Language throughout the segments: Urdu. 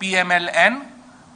PMLN,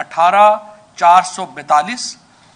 18442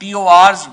TORs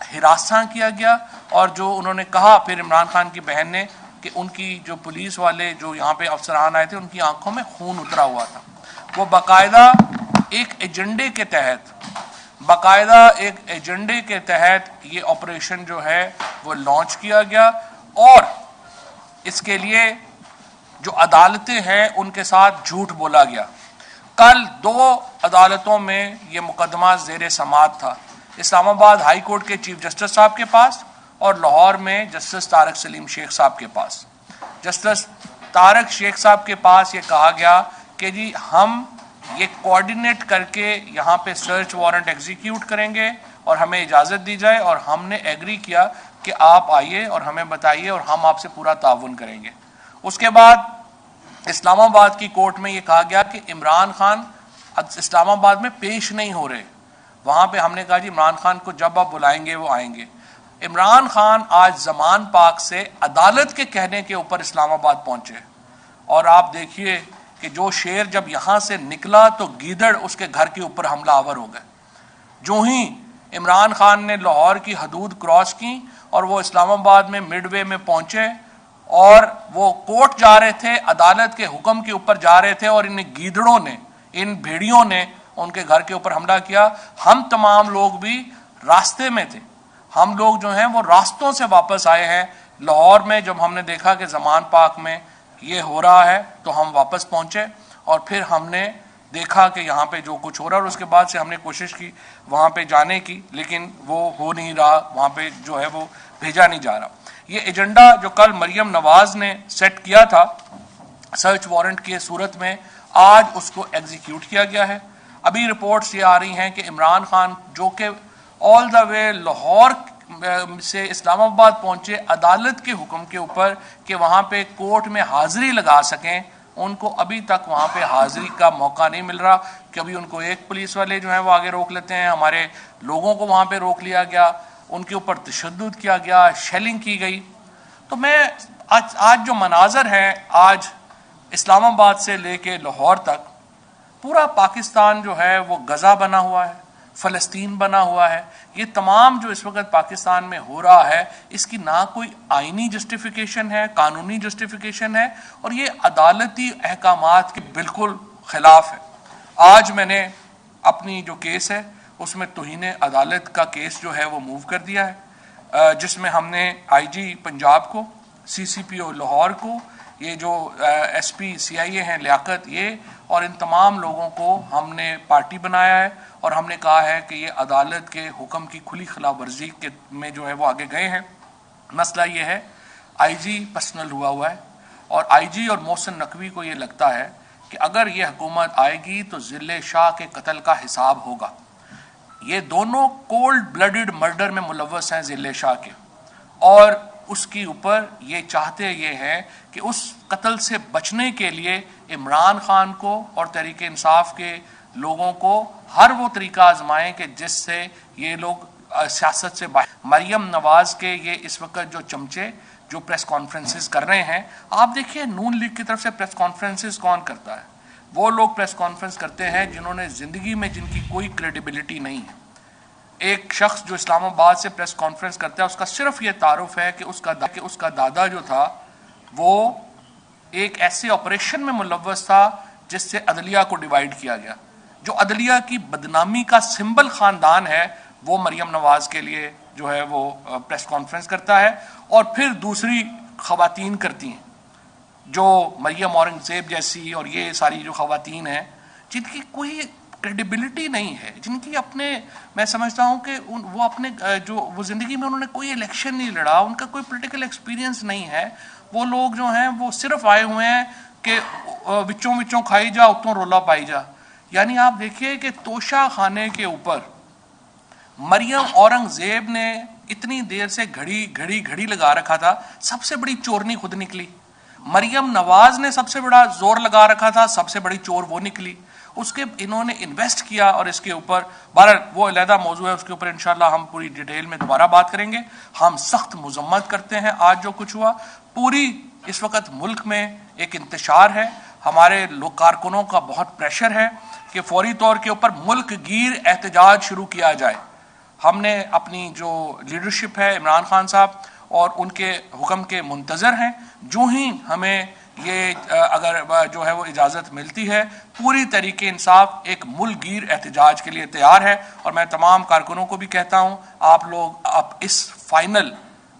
ہراساں کیا گیا، اور جو انہوں نے کہا پھر عمران خان کی بہن نے کہ ان کی جو پولیس والے جو یہاں پہ افسران آئے تھے ان کی آنکھوں میں خون اترا ہوا تھا. وہ باقاعدہ ایک ایجنڈے کے تحت یہ آپریشن جو ہے وہ لانچ کیا گیا، اور اس کے لیے جو عدالتیں ہیں ان کے ساتھ جھوٹ بولا گیا. کل 2 عدالتوں میں یہ مقدمہ زیر سماعت تھا، اسلام آباد ہائی کورٹ کے چیف جسٹس صاحب کے پاس اور لاہور میں جسٹس طارق سلیم شیخ صاحب کے پاس. جسٹس طارق شیخ صاحب کے پاس یہ کہا گیا کہ جی ہم یہ کوارڈینیٹ کر کے یہاں پہ سرچ وارنٹ ایگزیکیوٹ کریں گے اور ہمیں اجازت دی جائے، اور ہم نے ایگری کیا کہ آپ آئیے اور ہمیں بتائیے اور ہم آپ سے پورا تعاون کریں گے. اس کے بعد اسلام آباد کی کورٹ میں یہ کہا گیا کہ عمران خان اسلام آباد میں پیش نہیں ہو رہے. وہاں پہ ہم نے کہا جی عمران خان کو جب آپ بلائیں گے وہ آئیں گے. عمران خان آج زمان پاک سے عدالت کے کہنے کے اوپر اسلام آباد پہنچے، اور آپ دیکھیے کہ جو شیر جب یہاں سے نکلا تو گیدڑ اس کے گھر کے اوپر حملہ آور ہو گئے. جو ہی عمران خان نے لاہور کی حدود کراس کی اور وہ اسلام آباد میں مڈ وے میں پہنچے اور وہ کورٹ جا رہے تھے، عدالت کے حکم کے اوپر جا رہے تھے، اور ان گیدڑوں نے، ان بھیڑیوں نے ان کے گھر کے اوپر حملہ کیا. ہم تمام لوگ بھی راستے میں تھے، ہم لوگ جو ہیں وہ راستوں سے واپس آئے ہیں. لاہور میں جب ہم نے دیکھا کہ زمان پاک میں یہ ہو رہا ہے تو ہم واپس پہنچے، اور پھر ہم نے دیکھا کہ یہاں پہ جو کچھ ہو رہا ہے، اور اس کے بعد سے ہم نے کوشش کی وہاں پہ جانے کی، لیکن وہ ہو نہیں رہا، وہاں پہ جو ہے وہ بھیجا نہیں جا رہا. یہ ایجنڈا جو کل مریم نواز نے سیٹ کیا تھا سرچ وارنٹ کی صورت میں، آج اس کو ایگزیکیوٹ کیا گیا ہے. ابھی رپورٹس یہ آ رہی ہیں کہ عمران خان جو کہ آل دا وے لاہور سے اسلام آباد پہنچے عدالت کے حکم کے اوپر کہ وہاں پہ کورٹ میں حاضری لگا سکیں، ان کو ابھی تک وہاں پہ حاضری کا موقع نہیں مل رہا. کبھی ان کو ایک پولیس والے جو ہیں وہ آگے روک لیتے ہیں، ہمارے لوگوں کو وہاں پہ روک لیا گیا، ان کے اوپر تشدد کیا گیا، شیلنگ کی گئی. تو میں آج جو مناظر ہیں، آج اسلام آباد سے لے کے لاہور تک پورا پاکستان جو ہے وہ غزہ بنا ہوا ہے، فلسطین بنا ہوا ہے. یہ تمام جو اس وقت پاکستان میں ہو رہا ہے، اس کی نہ کوئی آئینی جسٹیفیکیشن ہے، قانونی جسٹیفیکیشن ہے، اور یہ عدالتی احکامات کے بالکل خلاف ہے. آج میں نے اپنی جو کیس ہے اس میں توہین عدالت کا کیس جو ہے وہ موو کر دیا ہے، جس میں ہم نے آئی جی پنجاب کو، سی سی پی او لاہور کو، یہ جو ایس پی سی آئی اے ہیں لیاقت، یہ اور ان تمام لوگوں کو ہم نے پارٹی بنایا ہے، اور ہم نے کہا ہے کہ یہ عدالت کے حکم کی کھلی خلاف ورزی کے میں جو ہے وہ آگے گئے ہیں. مسئلہ یہ ہے آئی جی پرسنل ہوا ہے، اور آئی جی اور محسن نقوی کو یہ لگتا ہے کہ اگر یہ حکومت آئے گی تو ضلع شاہ کے قتل کا حساب ہوگا. یہ دونوں کولڈ بلڈڈ مرڈر میں ملوث ہیں ضلع شاہ کے، اور اس کی اوپر یہ چاہتے یہ ہیں کہ اس قتل سے بچنے کے لیے عمران خان کو اور تحریک انصاف کے لوگوں کو ہر وہ طریقہ آزمائیں کہ جس سے یہ لوگ سیاست سے باہر. مریم نواز کے یہ اس وقت جو چمچے جو پریس کانفرنسز کر رہے ہیں، آپ دیکھیے نون لیگ کی طرف سے پریس کانفرنسز کون کرتا ہے؟ وہ لوگ پریس کانفرنس کرتے ہیں جنہوں نے زندگی میں جن کی کوئی کریڈیبلٹی نہیں ہے. ایک شخص جو اسلام آباد سے پریس کانفرنس کرتا ہے، اس کا صرف یہ تعارف ہے کہ اس کا دادا جو تھا وہ ایک ایسے آپریشن میں ملوث تھا جس سے عدلیہ کو ڈیوائیڈ کیا گیا. جو عدلیہ کی بدنامی کا سمبل خاندان ہے وہ مریم نواز کے لیے جو ہے وہ پریس کانفرنس کرتا ہے، اور پھر دوسری خواتین کرتی ہیں جو مریم اورنگزیب جیسی، اور یہ ساری جو خواتین ہیں جن کی کوئی کریڈیبلٹی نہیں ہے، جن کی اپنے، میں سمجھتا ہوں کہ وہ اپنے جو وہ زندگی میں انہوں نے کوئی الیکشن نہیں لڑا، ان کا کوئی پولیٹیکل ایکسپیرینس نہیں ہے. وہ لوگ جو ہیں وہ صرف آئے ہوئے ہیں کہ وچوں کھائی جا اتوں رولا پائی جا. یعنی آپ دیکھیے کہ توشہ خانے کے اوپر مریم اورنگزیب نے اتنی دیر سے گھڑی لگا رکھا تھا، سب سے بڑی چورنی خود نکلی. مریم نواز نے سب سے بڑا زور لگا رکھا تھا، سب سے بڑی چور وہ نکلی. اس کے انہوں نے انویسٹ کیا، اور اس کے اوپر بہرحال وہ علیحدہ موضوع ہے، اس کے اوپر انشاءاللہ ہم پوری ڈیٹیل میں دوبارہ بات کریں گے. ہم سخت مذمت کرتے ہیں آج جو کچھ ہوا. پوری اس وقت ملک میں ایک انتشار ہے، ہمارے لوگ کارکنوں کا بہت پریشر ہے کہ فوری طور کے اوپر ملک گیر احتجاج شروع کیا جائے. ہم نے اپنی جو لیڈرشپ ہے عمران خان صاحب اور ان کے حکم کے منتظر ہیں. جو ہی ہمیں یہ اگر جو ہے وہ اجازت ملتی ہے پوری طریقے انصاف ایک ملک گیر احتجاج کے لیے تیار ہے. اور میں تمام کارکنوں کو بھی کہتا ہوں آپ لوگ اب اس فائنل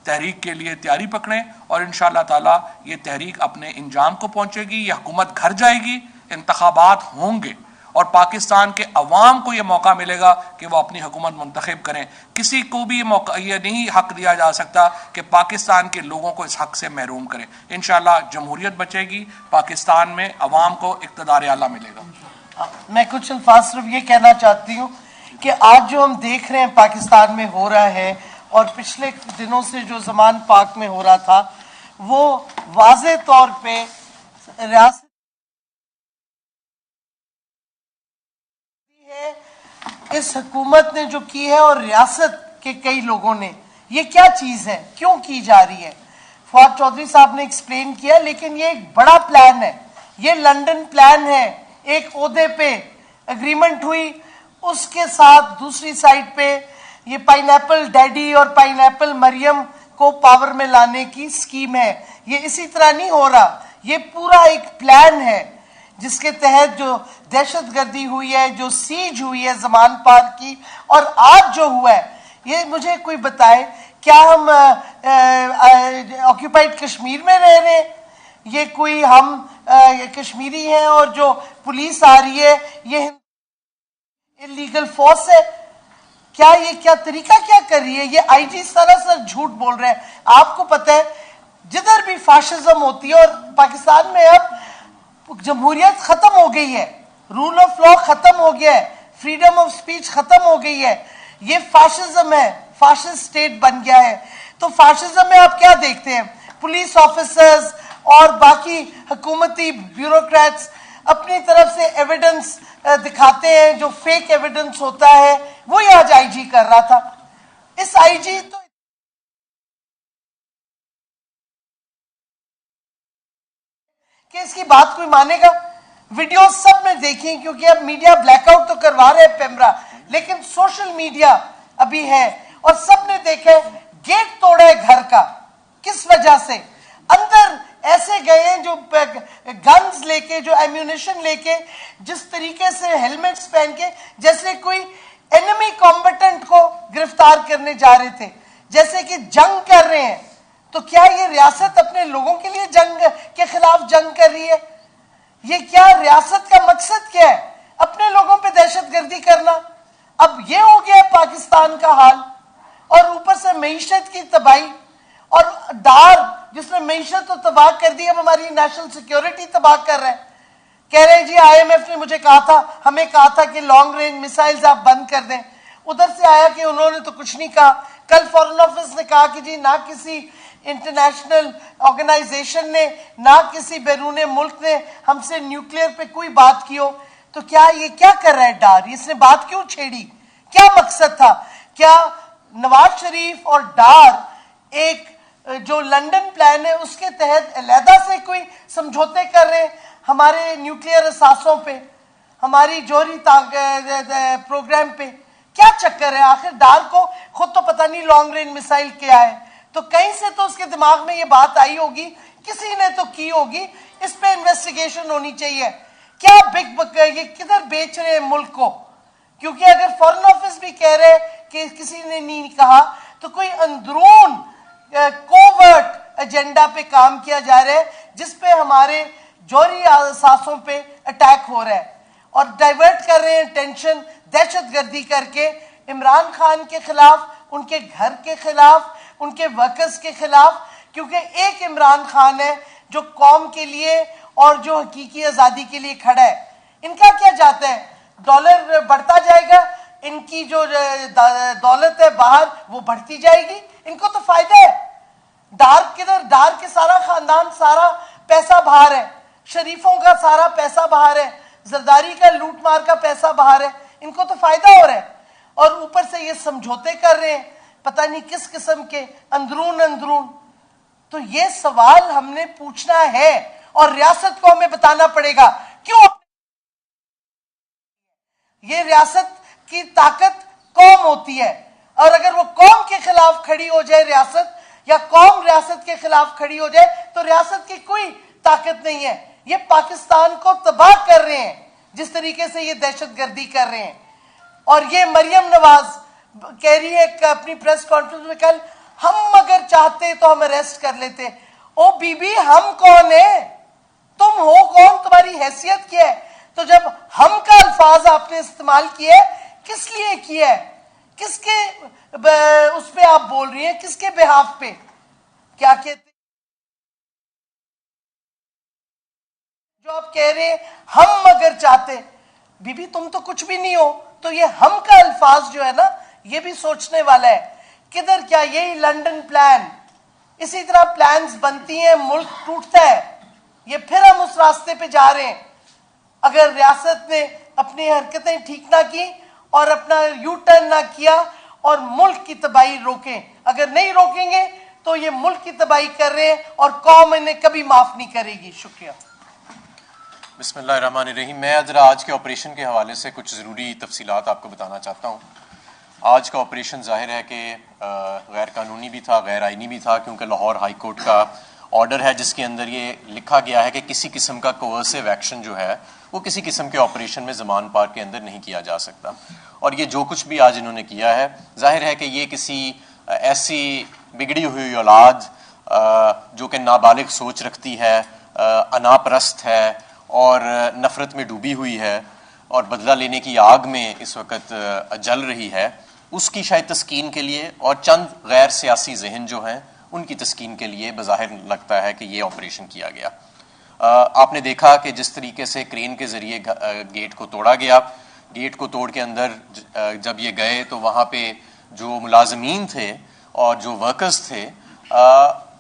تحریک کے لیے تیاری پکڑیں اور انشاءاللہ تعالی یہ تحریک اپنے انجام کو پہنچے گی. یہ حکومت گھر جائے گی, انتخابات ہوں گے اور پاکستان کے عوام کو یہ موقع ملے گا کہ وہ اپنی حکومت منتخب کریں. کسی کو بھی یہ نہیں حق دیا جا سکتا کہ پاکستان کے لوگوں کو اس حق سے محروم کریں. انشاءاللہ جمہوریت بچے گی, پاکستان میں عوام کو اقتدار اعلیٰ ملے گا. میں کچھ الفاظ صرف یہ کہنا چاہتی ہوں کہ آج جو ہم دیکھ رہے ہیں پاکستان میں ہو رہا ہے اور پچھلے دنوں سے جو زمان پاک میں ہو رہا تھا وہ واضح طور پہ ریاست اس حکومت نے جو کی ہے اور ریاست کے کئی لوگوں نے, یہ کیا چیز ہے, کیوں کی جا رہی ہے. فواد چودھری صاحب نے ایکسپلین کیا, لیکن یہ ایک بڑا پلان ہے. یہ لنڈن پلان ہے. ایک عہدے پہ اگریمنٹ ہوئی, اس کے ساتھ دوسری سائڈ پہ یہ پائن ایپل ڈیڈی اور پائن ایپل مریم کو پاور میں لانے کی سکیم ہے. یہ اسی طرح نہیں ہو رہا, یہ پورا ایک پلان ہے جس کے تحت جو دہشت گردی ہوئی ہے, جو سیج ہوئی ہے زمان پاک کی, اور آج جو ہوا ہے, یہ مجھے کوئی بتائے کیا ہم آکیوپائڈ کشمیر میں رہ رہے ہیں؟ یہ کوئی ہم کشمیری ہیں اور جو پولیس آ رہی ہے یہ انلیگل فورس ہے؟ کیا یہ کیا طریقہ کیا کر رہی ہے؟ یہ آئی جی سراسر جھوٹ بول رہے ہیں. آپ کو پتہ ہے جدھر بھی فاشزم ہوتی ہے, اور پاکستان میں اب جمہوریت ختم ہو گئی ہے, رول آف لا ختم ہو گیا ہے, فریڈم آف سپیچ ختم ہو گئی ہے, یہ فاشزم ہے, فاشسٹ سٹیٹ بن گیا ہے. تو فاشزم میں آپ کیا دیکھتے ہیں؟ پولیس آفیسرز اور باقی حکومتی بیوروکریٹس اپنی طرف سے ایویڈنس دکھاتے ہیں, جو فیک ایویڈنس ہوتا ہے وہی آج آئی جی کر رہا تھا. اس آئی جی تو کہ اس کی بات کوئی مانے گا؟ ویڈیوز سب نے دیکھی, کیونکہ اب میڈیا بلیک آؤٹ تو کروا رہے ہیں پیمرا, لیکن سوشل میڈیا ابھی ہے اور سب نے دیکھا گیٹ توڑا ہے گھر کا. کس وجہ سے؟ اندر ایسے گئے ہیں جو گنز لے کے, جو ایمیونیشن لے کے, جس طریقے سے ہیلمٹس پہن کے, جیسے کوئی اینمی کمبیٹنٹ کو گرفتار کرنے جا رہے تھے, جیسے کہ جنگ کر رہے ہیں. تو کیا یہ ریاست اپنے لوگوں کے لیے جنگ کے خلاف جنگ کر رہی ہے؟ یہ کیا ریاست کا مقصد کیا ہے؟ اپنے لوگوں پہ دہشت گردی کرنا. اب یہ ہو گیا پاکستان کا حال, اور اوپر سے معیشت کی تباہی, اور ڈار جس نے معیشت تو تباہ کر دی, اب ہماری نیشنل سیکیورٹی تباہ کر رہے ہیں. کہہ رہے جی آئی ایم ایف نے مجھے کہا تھا, ہمیں کہا تھا کہ لانگ رینج میسائلز آپ بند کر دیں. ادھر سے آیا کہ انہوں نے تو کچھ نہیں کہا. کل فارن آفس نے کہا کہ جی نہ کسی انٹرنیشنل آرگنائزیشن نے, نہ کسی بیرون ملک نے ہم سے نیوکلیئر پہ کوئی بات کی ہو. تو کیا یہ کیا کر رہا ہے ڈار؟ اس نے بات کیوں چھیڑی؟ کیا مقصد تھا؟ کیا نواز شریف اور ڈار ایک جو لنڈن پلان ہے اس کے تحت علیحدہ سے کوئی سمجھوتے کر رہے ہیں ہمارے نیوکلیئر اثاثوں پہ, ہماری جوہری پروگرام پہ؟ کیا چکر ہے آخر؟ ڈار کو خود تو پتہ نہیں لانگ رینج میسائل کیا ہے, تو کہیں سے تو اس کے دماغ میں یہ بات آئی ہوگی, کسی نے تو کی ہوگی. اس پہ انویسٹیگیشن ہونی چاہیے. کیا یہ کدھر بیچ رہے ہیں ملک کو؟ کیونکہ اگر فارن آفس بھی کہہ رہے کہ کسی نے نہیں کہا, تو کوئی اندرون کوورٹ ایجنڈا پہ کام کیا جا رہا ہے جس پہ ہمارے جوہری اثاثوں پہ اٹیک ہو رہا ہے, اور ڈائیورٹ کر رہے ہیں ٹینشن دہشت گردی کر کے عمران خان کے خلاف, ان کے گھر کے خلاف, ان کے ورکرز کے خلاف. کیونکہ ایک عمران خان ہے جو قوم کے لیے اور جو حقیقی آزادی کے لیے کھڑا ہے. ان کا کیا جاتا ہے؟ ڈالر بڑھتا جائے گا, ان کی جو دولت ہے باہر وہ بڑھتی جائے گی, ان کو تو فائدہ ہے. ڈار کدھر؟ ڈار کے سارا خاندان, سارا پیسہ باہر ہے, شریفوں کا سارا پیسہ باہر ہے, زرداری کا لوٹ مار کا پیسہ باہر ہے, ان کو تو فائدہ ہو رہا ہے. اور اوپر سے یہ سمجھوتے کر رہے ہیں پتہ نہیں کس قسم کے, اندرون. تو یہ سوال ہم نے پوچھنا ہے اور ریاست کو ہمیں بتانا پڑے گا کیوں. یہ ریاست کی طاقت قوم ہوتی ہے. اور اگر وہ قوم کے خلاف کھڑی ہو جائے ریاست, یا قوم ریاست کے خلاف کھڑی ہو جائے, تو ریاست کی کوئی طاقت نہیں ہے. یہ پاکستان کو تباہ کر رہے ہیں جس طریقے سے یہ دہشت گردی کر رہے ہیں. اور یہ مریم نواز کہہ رہی ہے اپنی پریس کانفرنس میں کل, ہم اگر چاہتے تو ہم اریسٹ کر لیتے. او بی بی, ہم کون ہیں؟ تم ہو کون؟ تمہاری حیثیت کیا ہے؟ تو جب ہم کا الفاظ آپ نے استعمال کیا ہے, کس لیے کیا ہے؟ کس کے اس پہ آپ بول رہی ہیں؟ کس کے بہاف پہ؟ کیا کہتے جو آپ کہہ رہے ہیں ہم اگر چاہتے, بی بی تم تو کچھ بھی نہیں ہو. تو یہ ہم کا الفاظ جو ہے نا, یہ بھی سوچنے والا ہے. کدھر کیا یہی لنڈن پلان, اسی طرح پلانز بنتی ہیں, ملک ٹوٹتا ہے. یہ پھر ہم اس راستے پہ جا رہے ہیں. اگر ریاست نے اپنی حرکتیں ٹھیک نہ کی اور اپنا یو ٹرن نہ کیا اور ملک کی تباہی روکیں, اگر نہیں روکیں گے تو یہ ملک کی تباہی کر رہے ہیں اور قوم انہیں کبھی معاف نہیں کرے گی. شکریہ. بسم اللہ الرحمن الرحیم. میں ذرا آج کے آپریشن کے حوالے سے کچھ ضروری تفصیلات آپ کو بتانا چاہتا ہوں. آج کا آپریشن ظاہر ہے کہ غیر قانونی بھی تھا, غیر آئینی بھی تھا, کیونکہ لاہور ہائی کورٹ کا آرڈر ہے جس کے اندر یہ لکھا گیا ہے کہ کسی قسم کا کوورسو ایکشن جو ہے وہ کسی قسم کے آپریشن میں زمان پارک کے اندر نہیں کیا جا سکتا. اور یہ جو کچھ بھی آج انہوں نے کیا ہے, ظاہر ہے کہ یہ کسی ایسی بگڑی ہوئی اولاد جو کہ نابالغ سوچ رکھتی ہے, انا پرست ہے اور نفرت میں ڈوبی ہوئی ہے اور بدلہ لینے کی آگ میں اس وقت جل رہی ہے, اس کی شاید تسکین کے لیے اور چند غیر سیاسی ذہن جو ہیں ان کی تسکین کے لیے بظاہر لگتا ہے کہ یہ آپریشن کیا گیا. آپ نے دیکھا کہ جس طریقے سے کرین کے ذریعے گیٹ کو توڑا گیا, گیٹ کو توڑ کے اندر جب یہ گئے تو وہاں پہ جو ملازمین تھے اور جو ورکرز تھے,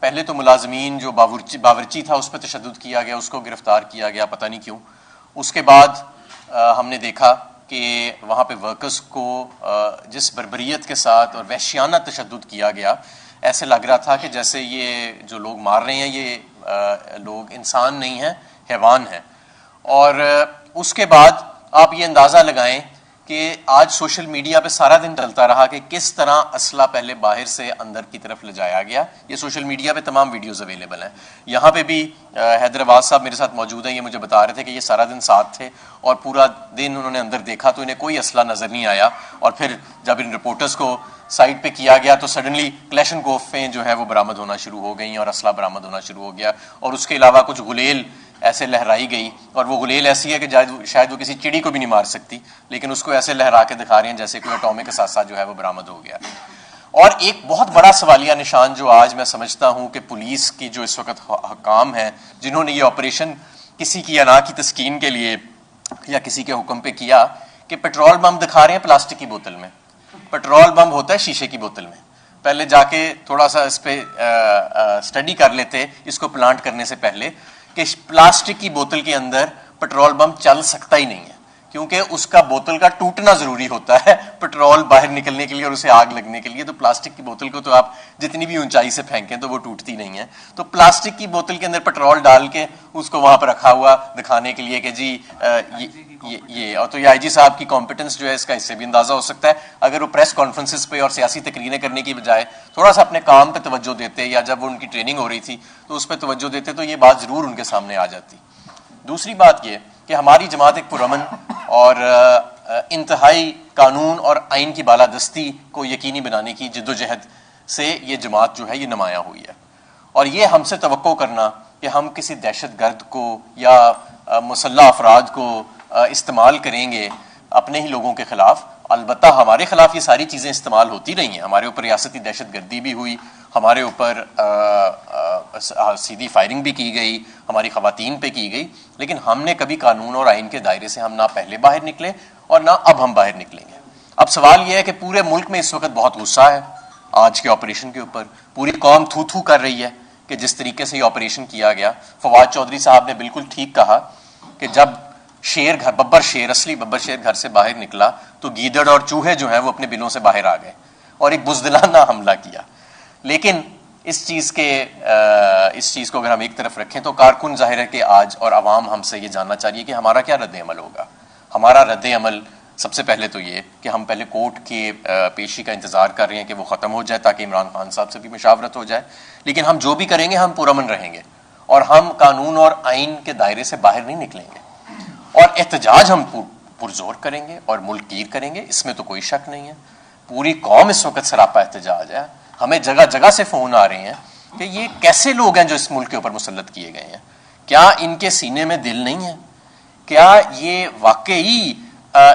پہلے تو ملازمین جو باورچی تھا اس پہ تشدد کیا گیا, اس کو گرفتار کیا گیا, پتہ نہیں کیوں. اس کے بعد ہم نے دیکھا کہ وہاں پہ ورکرز کو جس بربریت کے ساتھ اور وحشیانہ تشدد کیا گیا, ایسے لگ رہا تھا کہ جیسے یہ جو لوگ مار رہے ہیں یہ لوگ انسان نہیں ہیں, حیوان ہیں. اور اس کے بعد آپ یہ اندازہ لگائیں کہ آج سوشل میڈیا پہ سارا دن چلتا رہا کہ کس طرح اسلحہ پہلے باہر سے اندر کی طرف لے جایا گیا. یہ سوشل میڈیا پہ تمام ویڈیوز اویلیبل ہیں. یہاں پہ بھی حیدرآباد صاحب میرے ساتھ موجود ہیں, یہ مجھے بتا رہے تھے کہ یہ سارا دن ساتھ تھے اور پورا دن انہوں نے اندر دیکھا تو انہیں کوئی اسلحہ نظر نہیں آیا. اور پھر جب ان رپورٹرز کو سائٹ پہ کیا گیا تو سڈنلی کلیشن کوفیں جو ہے وہ برآمد ہونا شروع ہو گئیں اور اسلحہ برآمد ہونا شروع ہو گیا. اور اس کے علاوہ کچھ غلیل ایسے لہرائی گئی, اور وہ غلیل ایسی ہے کہ شاید وہ کسی چڑی کو بھی نہیں مار سکتی, لیکن اس کو ایسے لہرا کے دکھا رہے ہیں جیسے کوئی اٹامک اثاثہ جو ہے وہ برآمد ہو گیا. اور ایک بہت بڑا سوالیہ نشان جو آج میں سمجھتا ہوں کہ پولیس کی جو اس وقت حکام ہیں جنہوں نے یہ آپریشن کسی کی انا کی تسکین کے لیے یا کسی کے حکم پہ کیا, کہ پیٹرول بم دکھا رہے ہیں پلاسٹک کی بوتل میں. پیٹرول بم ہوتا ہے شیشے کی بوتل میں. پہلے جا کے تھوڑا سا اس پہ اسٹڈی کر لیتے اس کو پلانٹ کرنے سے پہلے کہ پلاسٹک کی بوتل کے اندر پیٹرول بم چل سکتا ہی نہیں ہے, کیونکہ اس کا بوتل کا ٹوٹنا ضروری ہوتا ہے پیٹرول باہر نکلنے کے لیے اور اسے آگ لگنے کے لیے. تو پلاسٹک کی بوتل کو تو آپ جتنی بھی اونچائی سے پھینکیں تو وہ ٹوٹتی نہیں ہے. تو پلاسٹک کی بوتل کے اندر پیٹرول ڈال کے اس کو وہاں پہ رکھا ہوا دکھانے کے لیے کہ جی یہ اور تو یہ آئی جی صاحب کی کمپیٹنس جو ہے اس کا اس سے بھی اندازہ ہو سکتا ہے. اگر وہ پریس کانفرنسز پہ اور سیاسی تقریریں کرنے کی بجائے تھوڑا سا اپنے کام پہ توجہ دیتے, یا جب وہ ان کی ٹریننگ ہو رہی تھی تو اس پہ توجہ دیتے, تو یہ بات ضرور ان کے سامنے آ جاتی. دوسری بات یہ کہ ہماری جماعت ایک پرامن اور انتہائی قانون اور آئین کی بالادستی کو یقینی بنانے کی جدوجہد سے یہ جماعت جو ہے یہ نمایاں ہوئی ہے. اور یہ ہم سے توقع کرنا کہ ہم کسی دہشت گرد کو یا مسلح افراد کو استعمال کریں گے اپنے ہی لوگوں کے خلاف, البتہ ہمارے خلاف یہ ساری چیزیں استعمال ہوتی رہی ہیں. ہمارے اوپر ریاستی دہشت گردی بھی ہوئی, ہمارے اوپر سیدھی فائرنگ بھی کی گئی, ہماری خواتین پہ کی گئی, لیکن ہم نے کبھی قانون اور آئین کے دائرے سے ہم نہ پہلے باہر نکلے اور نہ اب ہم باہر نکلیں گے. اب سوال یہ ہے کہ پورے ملک میں اس وقت بہت غصہ ہے آج کے آپریشن کے اوپر. پوری قوم تھو تھو کر رہی ہے کہ جس طریقے سے یہ آپریشن کیا گیا. فواد چودھری صاحب نے بالکل ٹھیک کہا کہ جب ببر شیر اصلی ببر شیر گھر سے باہر نکلا تو گیدڑ اور چوہے جو ہیں وہ اپنے بلوں سے باہر آ گئے اور ایک بزدلانہ حملہ کیا. لیکن اس چیز کو اگر ہم ایک طرف رکھیں تو کارکن ظاہر ہے کہ آج اور عوام ہم سے یہ جاننا چاہیے کہ ہمارا کیا رد عمل ہوگا. ہمارا رد عمل سب سے پہلے تو یہ کہ ہم پہلے کورٹ کے پیشی کا انتظار کر رہے ہیں کہ وہ ختم ہو جائے تاکہ عمران خان صاحب سے بھی مشاورت ہو جائے، لیکن ہم جو بھی کریں گے ہم پرامن رہیں گے اور ہم قانون اور آئین کے دائرے سے باہر نہیں نکلیں گے، اور احتجاج ہم پرزور کریں گے اور ملک گیر کریں گے، اس میں تو کوئی شک نہیں ہے۔ پوری قوم اس وقت سراپا احتجاج ہے، ہمیں جگہ جگہ سے فون آ رہے ہیں کہ یہ کیسے لوگ ہیں جو اس ملک کے اوپر مسلط کیے گئے ہیں، کیا ان کے سینے میں دل نہیں ہے؟ کیا یہ واقعی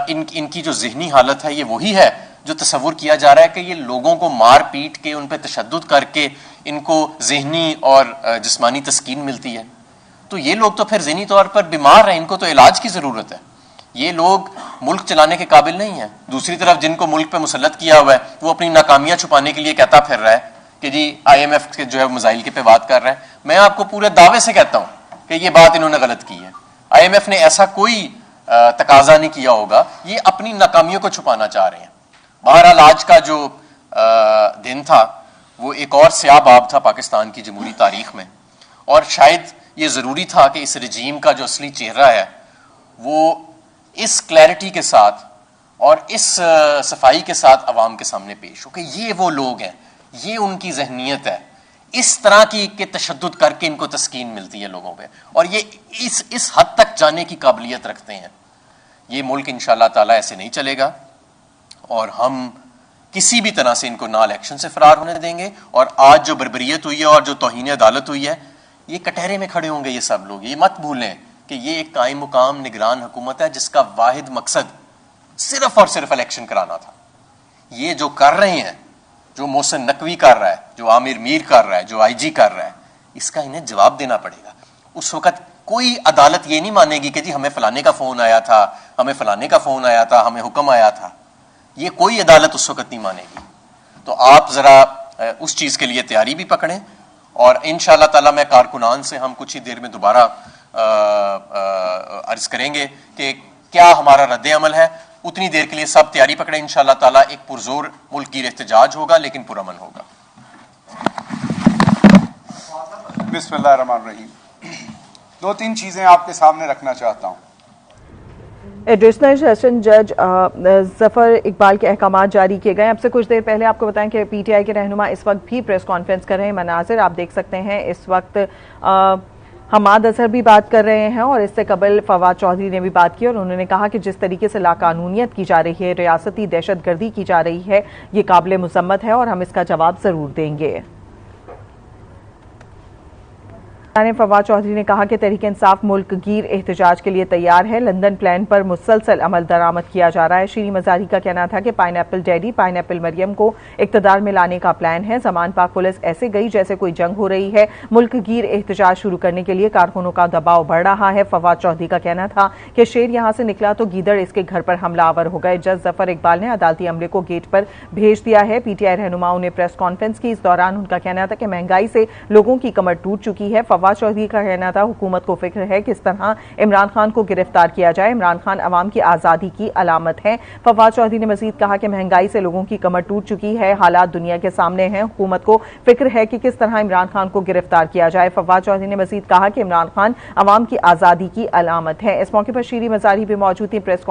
ان کی جو ذہنی حالت ہے یہ وہی ہے جو تصور کیا جا رہا ہے کہ یہ لوگوں کو مار پیٹ کے ان پہ تشدد کر کے ان کو ذہنی اور جسمانی تسکین ملتی ہے؟ تو یہ لوگ تو پھر ذہنی طور پر بیمار ہیں، ان کو تو علاج کی ضرورت ہے، یہ لوگ ملک چلانے کے قابل نہیں ہیں۔ دوسری طرف جن کو ملک پہ مسلط کیا ہوا ہے وہ اپنی ناکامیاں چھپانے کے لیے کہتا پھر رہا ہے کہ جی IMF کے جو ہے مزائل کے پہ بات کر رہا ہے۔ میں آپ کو پورے دعوے سے کہتا ہوں کہ یہ بات انہوں نے غلط کی ہے، IMF نے ایسا کوئی تقاضا نہیں کیا ہوگا، یہ اپنی ناکامیوں کو چھپانا چاہ رہے ہیں۔ بہرحال آج کا جو دن تھا وہ ایک اور سیاہ باب تھا پاکستان کی جمہوری تاریخ میں، اور شاید یہ ضروری تھا کہ اس رجیم کا جو اصلی چہرہ ہے وہ اس کلیئرٹی کے ساتھ اور اس صفائی کے ساتھ عوام کے سامنے پیش ہو کہ یہ وہ لوگ ہیں، یہ ان کی ذہنیت ہے، اس طرح کی کہ تشدد کر کے ان کو تسکین ملتی ہے لوگوں پہ، اور یہ اس حد تک جانے کی قابلیت رکھتے ہیں۔ یہ ملک انشاءاللہ تعالی ایسے نہیں چلے گا، اور ہم کسی بھی طرح سے ان کو نہ الیکشن سے فرار ہونے دیں گے، اور آج جو بربریت ہوئی ہے اور جو توہین عدالت ہوئی ہے، یہ کٹہرے میں کھڑے ہوں گے یہ سب لوگ۔ یہ مت بھولیں کہ یہ ایک قائم مقام نگران حکومت ہے جس کا واحد مقصد صرف اور صرف الیکشن کرانا تھا۔ یہ جو کر رہے ہیں، جو محسن نقوی کر رہا ہے، جو عامر میر کر رہا ہے، جو IG کر رہا ہے، اس کا انہیں جواب دینا پڑے گا۔ اس وقت کوئی عدالت یہ نہیں مانے گی کہ جی ہمیں فلانے کا فون آیا تھا، ہمیں فلانے کا فون آیا تھا، ہمیں حکم آیا تھا، یہ کوئی عدالت اس وقت نہیں مانے گی۔ تو آپ ذرا اس چیز کے لیے تیاری بھی پکڑیں، اور انشاءاللہ تعالی میں کارکنان سے ہم کچھ ہی دیر میں دوبارہ عرض کریں گے کہ کیا ہمارا رد عمل ہے۔ اتنی دیر کے لیے سب تیاری پکڑیں، انشاءاللہ تعالی ایک پرزور ملک گیر احتجاج ہوگا لیکن پرامن ہوگا۔ بسم اللہ الرحمن الرحیم۔ دو تین چیزیں آپ کے سامنے رکھنا چاہتا ہوں۔ ایڈیشنل سیشن جج ظفر اقبال کے احکامات جاری کیے گئے۔ اب سے کچھ دیر پہلے آپ کو بتائیں کہ PTI کے رہنما اس وقت بھی پریس کانفرنس کر رہے ہیں۔ مناظر آپ دیکھ سکتے ہیں اس وقت حماد اظہر بھی بات کر رہے ہیں، اور اس سے قبل فواد چودھری نے بھی بات کی، اور انہوں نے کہا کہ جس طریقے سے لاقانونیت کی جا رہی ہے، ریاستی دہشت گردی کی جا رہی ہے، یہ قابل مذمت ہے اور ہم اس کا جواب ضرور دیں گے۔ فواد چودھری نے کہا کہ تحریک انصاف ملک گیر احتجاج کے لیے تیار ہے، لندن پلان پر مسلسل عمل درآمد کیا جا رہا ہے۔ شیریں مزاری کا کہنا تھا کہ pineapple daddy pineapple Maryam کو اقتدار میں لانے کا پلان ہے۔ زمان پاک پولیس ایسے گئی جیسے کوئی جنگ ہو رہی ہے۔ ملک گیر احتجاج شروع کرنے کے لیے کارکنوں کا دباؤ بڑھ رہا ہے۔ فواد چودھری کا کہنا تھا کہ شیر یہاں سے نکلا تو گیدڑ اس کے گھر پر حملہ آور ہو گئے۔ جج ظفر اقبال نے عدالتی عملے کو گیٹ پر بھیج دیا ہے۔ PTI رہنماؤں نے پریس کانفرنس کی، اس دوران ان کا کہنا تھا کہ مہنگائی سے لوگوں کی کمر ٹوٹ چکی ہے۔ فواد چودھری کا کہنا تھا حکومت کو فکر ہے کس طرح عمران خان کو گرفتار کیا جائے۔ عمران خان عوام کی آزادی کی علامت ہے۔ فواد چودھری نے مزید کہا کہ مہنگائی سے لوگوں کی کمر ٹوٹ چکی ہے، حالات دنیا کے سامنے ہیں، حکومت کو فکر ہے کہ کس طرح عمران خان کو گرفتار کیا جائے۔ فواد چودھری نے مزید کہا کہ عمران خان عوام کی آزادی کی علامت ہے۔ اس موقع پر شیریں مزاری بھی موجود تھی۔ پریس